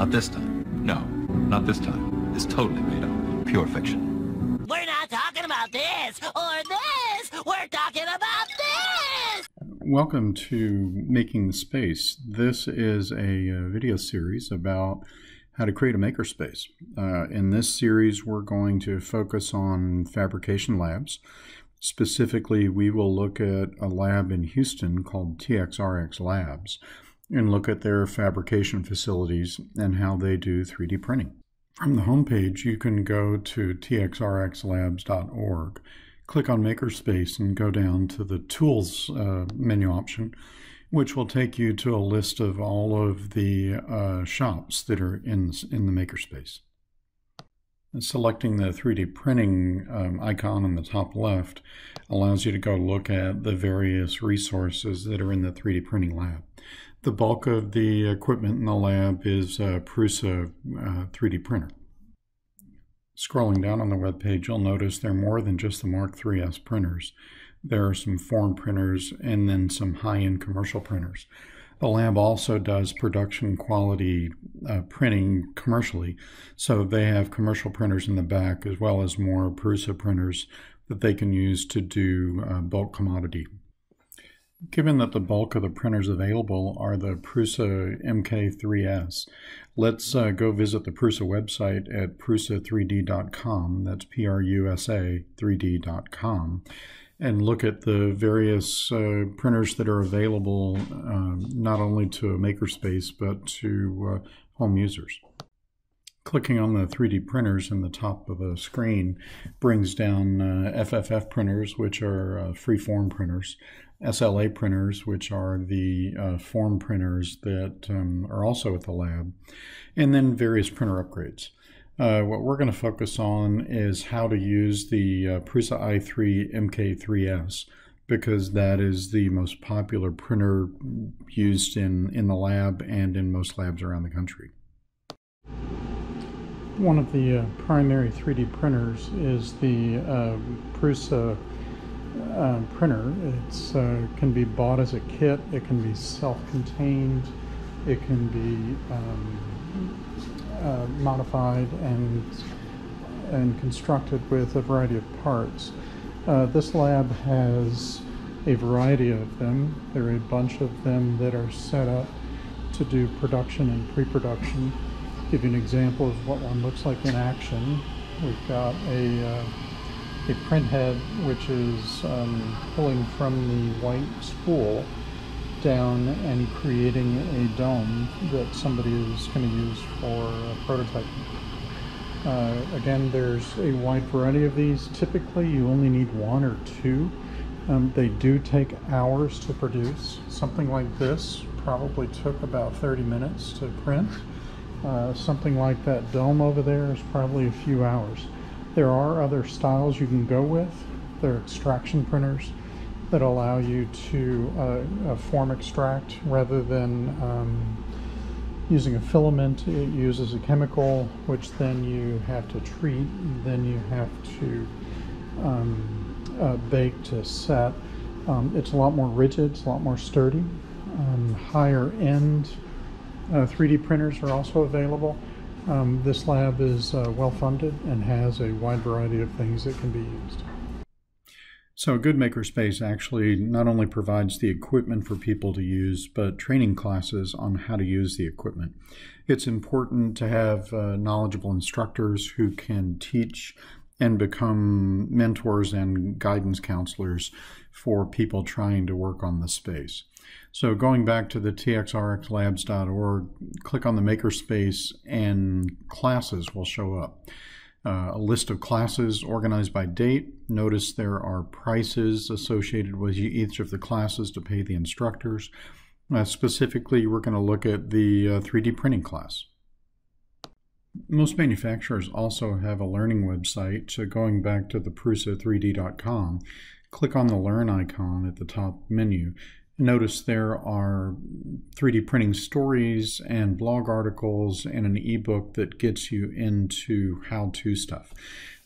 Not this time. No, not this time. It's totally made up. Pure fiction. We're not talking about this or this. We're talking about this. Welcome to Making the Space. This is a video series about how to create a makerspace. In this series, we're going to focus on fabrication labs. Specifically, we will look at a lab in Houston called TxRx Labs and look at their fabrication facilities and how they do 3D printing. From the homepage, you can go to TxRxLabs.org, click on MakerSpace, and go down to the Tools menu option, which will take you to a list of all of the shops that are in the makerspace. Selecting the 3D printing icon on the top left allows you to go look at the various resources that are in the 3D printing lab. The bulk of the equipment in the lab is Prusa 3D Printer. Scrolling down on the web page, you'll notice there are more than just the Mark III's printers. There are some foreign printers and then some high-end commercial printers. The lab also does production quality printing commercially, so they have commercial printers in the back as well as more Prusa printers that they can use to do bulk commodity. Given that the bulk of the printers available are the Prusa MK2, let's go visit the Prusa website at prusa3d.com, that's P-R-U-S-A 3D.com, and look at the various printers that are available not only to a makerspace but to home users. Clicking on the 3D printers in the top of the screen brings down FFF printers, which are free-form printers, SLA printers, which are the form printers that are also at the lab, and then various printer upgrades. What we're going to focus on is how to use the Prusa i3 MK2, because that is the most popular printer used in the lab and in most labs around the country. One of the primary 3D printers is the Prusa printer. It can be bought as a kit, it can be self-contained, it can be modified and constructed with a variety of parts. This lab has a variety of them. There are a bunch of them that are set up to do production and pre-production. Give you an example of what one looks like in action. We've got a print head which is pulling from the white spool down and creating a dome that somebody is going to use for prototyping. Again, there's a wide variety of these. Typically you only need one or two. They do take hours to produce. Something like this probably took about 30 minutes to print. Something like that dome over there is probably a few hours. There are other styles you can go with. There are extraction printers that allow you to form extract rather than using a filament. It uses a chemical which then you have to treat, then you have to bake to set. It's a lot more rigid, it's a lot more sturdy. Higher end 3D printers are also available. This lab is well funded and has a wide variety of things that can be used. So a good makerspace actually not only provides the equipment for people to use, but training classes on how to use the equipment. It's important to have knowledgeable instructors who can teach and become mentors and guidance counselors for people trying to work on the space. So going back to the TxRxLabs.org, click on the makerspace and classes will show up. A list of classes organized by date. Notice there are prices associated with each of the classes to pay the instructors. Specifically, we're going to look at the 3D printing class. Most manufacturers also have a learning website, so going back to the Prusa3D.com, click on the Learn icon at the top menu. Notice there are 3D printing stories and blog articles and an ebook that gets you into how-to stuff.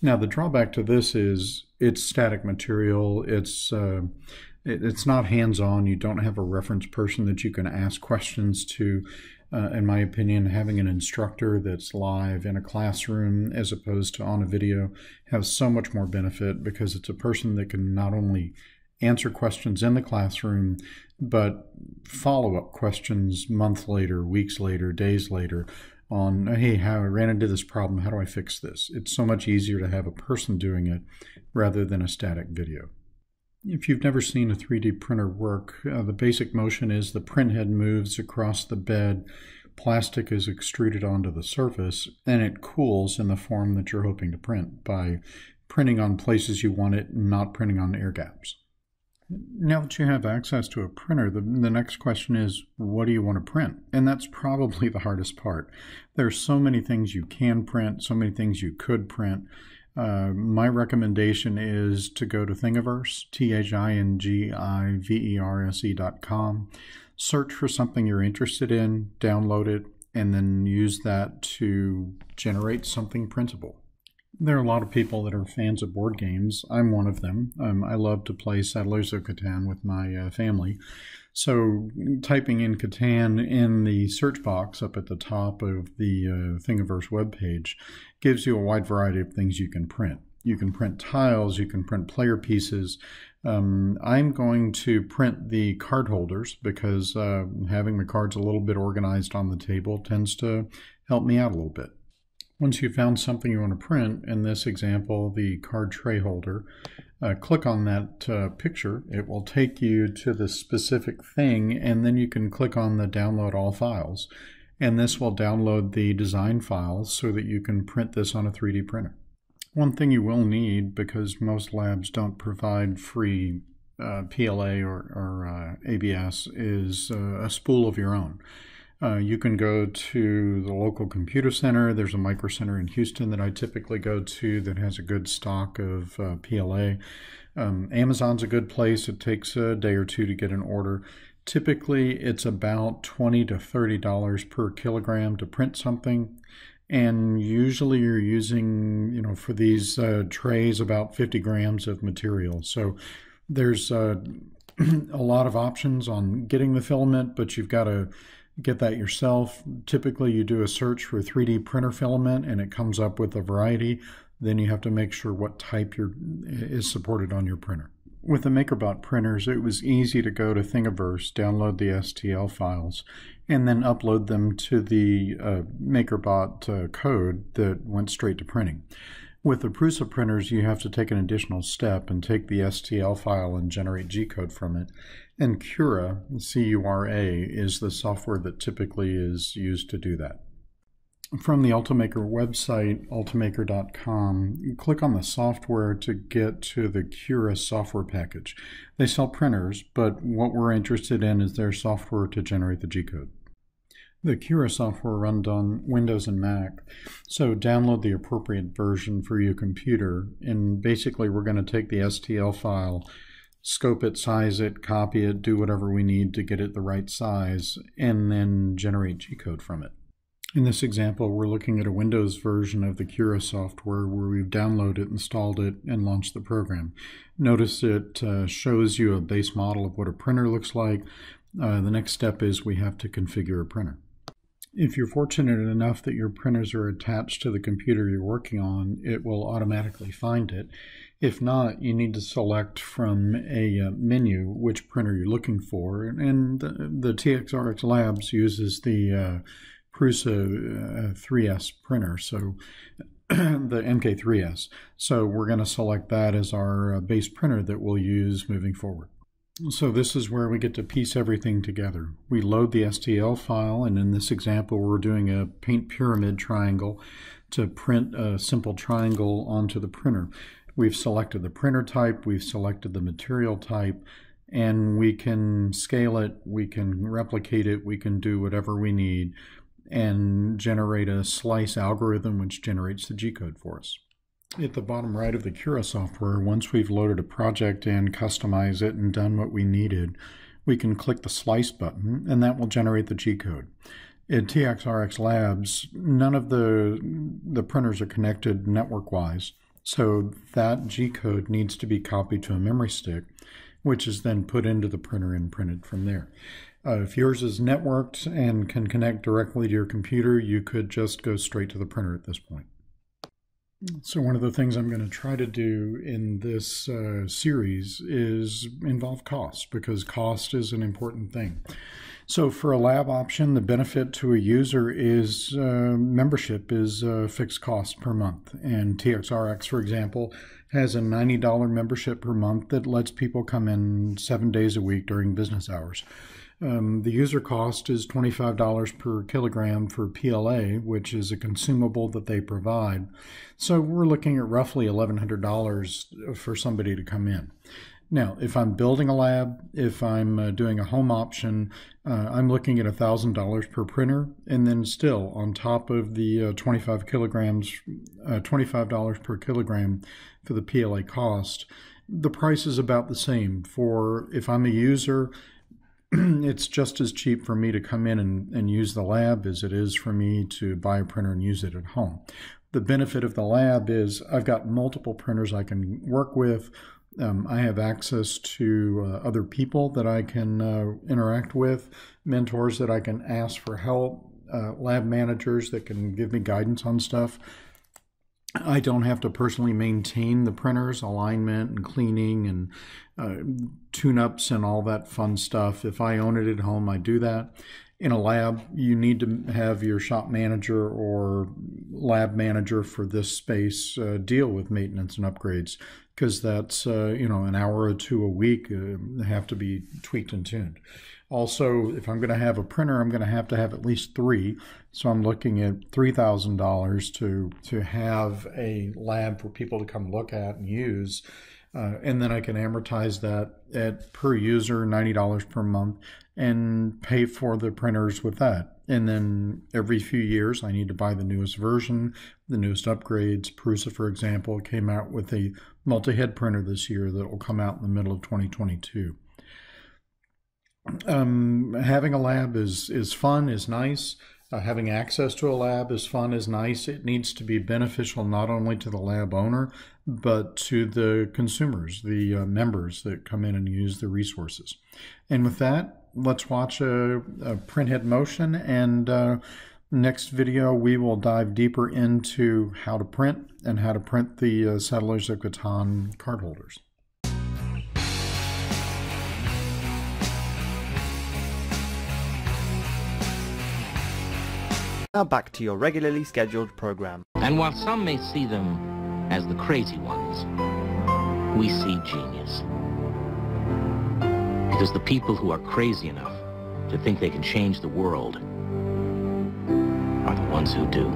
Now, the drawback to this is it's static material. It's not hands-on. You don't have a reference person that you can ask questions to. In my opinion, having an instructor that's live in a classroom as opposed to on a video has so much more benefit, because it's a person that can not only answer questions in the classroom, but follow-up questions months later, weeks later, days later on, hey, how I ran into this problem, how do I fix this? It's so much easier to have a person doing it rather than a static video. If you've never seen a 3D printer work, the basic motion is the print head moves across the bed, plastic is extruded onto the surface, and it cools in the form that you're hoping to print by printing on places you want it and not printing on air gaps. Now that you have access to a printer, the next question is, what do you want to print? And that's probably the hardest part. There's so many things you can print, so many things you could print. My recommendation is to go to Thingiverse, THINGIVERSE.com, search for something you're interested in, download it, and then use that to generate something printable. There are a lot of people that are fans of board games. I'm one of them. I love to play Settlers of Catan with my family. So typing in Catan in the search box up at the top of the Thingiverse webpage gives you a wide variety of things you can print. You can print tiles, you can print player pieces. I'm going to print the card holders because having the cards a little bit organized on the table tends to help me out a little bit. Once you've found something you want to print, in this example, the card tray holder, click on that picture. It will take you to the specific thing, and then you can click on the download all files. And this will download the design files so that you can print this on a 3D printer. One thing you will need, because most labs don't provide free PLA or ABS, is a spool of your own. You can go to the local computer center. There's a micro center in Houston that I typically go to that has a good stock of PLA. Amazon's a good place. It takes a day or two to get an order. Typically, it's about $20 to $30 per kilogram to print something. And usually you're using, for these trays, about 50 grams of material. So there's a lot of options on getting the filament, but you've got to get that yourself. Typically you do a search for 3D printer filament and it comes up with a variety. Then you have to make sure what type is supported on your printer. With the MakerBot printers, it was easy to go to Thingiverse, download the STL files, and then upload them to the MakerBot code that went straight to printing. With the Prusa printers, you have to take an additional step and take the STL file and generate G-code from it. And Cura, C-U-R-A, is the software that typically is used to do that. From the Ultimaker website, ultimaker.com, click on the software to get to the Cura software package. They sell printers, but what we're interested in is their software to generate the G-code. The Cura software runs on Windows and Mac, so download the appropriate version for your computer, and basically we're going to take the STL file, scope it, size it, copy it, do whatever we need to get it the right size, and then generate G-code from it. In this example, we're looking at a Windows version of the Cura software where we've downloaded, installed it, and launched the program. Notice it shows you a base model of what a printer looks like. The next step is we have to configure a printer. If you're fortunate enough that your printers are attached to the computer you're working on, it will automatically find it. If not, you need to select from a menu which printer you're looking for, and the TxRx Labs uses the Prusa 3S printer, so the MK3S. So we're going to select that as our base printer that we'll use moving forward. So this is where we get to piece everything together. We load the STL file, and in this example we're doing a paint pyramid triangle to print a simple triangle onto the printer. We've selected the printer type, we've selected the material type, and we can scale it, we can replicate it, we can do whatever we need and generate a slice algorithm which generates the G-code for us. At the bottom right of the Cura software, once we've loaded a project and customized it and done what we needed, we can click the slice button and that will generate the G-code. At TxRx Labs, none of the printers are connected network-wise, so that G-code needs to be copied to a memory stick, which is then put into the printer and printed from there. If yours is networked and can connect directly to your computer, you could just go straight to the printer at this point. So one of the things I'm going to try to do in this series is involve cost, because cost is an important thing. So for a lab option, the benefit to a user is membership is a fixed cost per month. And TxRx, for example, has a $90 membership per month that lets people come in 7 days a week during business hours. The user cost is $25 per kilogram for PLA, which is a consumable that they provide. So we're looking at roughly $1,100 for somebody to come in. Now, if I'm building a lab, if I'm doing a home option, I'm looking at $1,000 per printer, and then still on top of the $25 per kilogram for the PLA cost, the price is about the same. For if I'm a user, it's just as cheap for me to come in and use the lab as it is for me to buy a printer and use it at home. The benefit of the lab is I've got multiple printers I can work with. I have access to other people that I can interact with, mentors that I can ask for help, lab managers that can give me guidance on stuff. I don't have to personally maintain the printers, alignment and cleaning and tune-ups and all that fun stuff. If I own it at home, I do that. In a lab, you need to have your shop manager or lab manager for this space deal with maintenance and upgrades, because that's an hour or two a week have to be tweaked and tuned. Also, if I'm going to have a printer, I'm going to have at least 3. So I'm looking at $3,000 to have a lab for people to come look at and use. And then I can amortize that at per user, $90 per month, and pay for the printers with that. And then every few years, I need to buy the newest version, the newest upgrades. Prusa, for example, came out with a multi-head printer this year that will come out in the middle of 2022. Having a lab is fun, is nice. Having access to a lab is fun, is nice. It needs to be beneficial not only to the lab owner, but to the consumers, the members that come in and use the resources. And with that, let's watch a printhead motion, and next video we will dive deeper into how to print and how to print the Settlers of Catan card holders. Now back to your regularly scheduled program. And while some may see them as the crazy ones, we see genius. Because the people who are crazy enough to think they can change the world are the ones who do.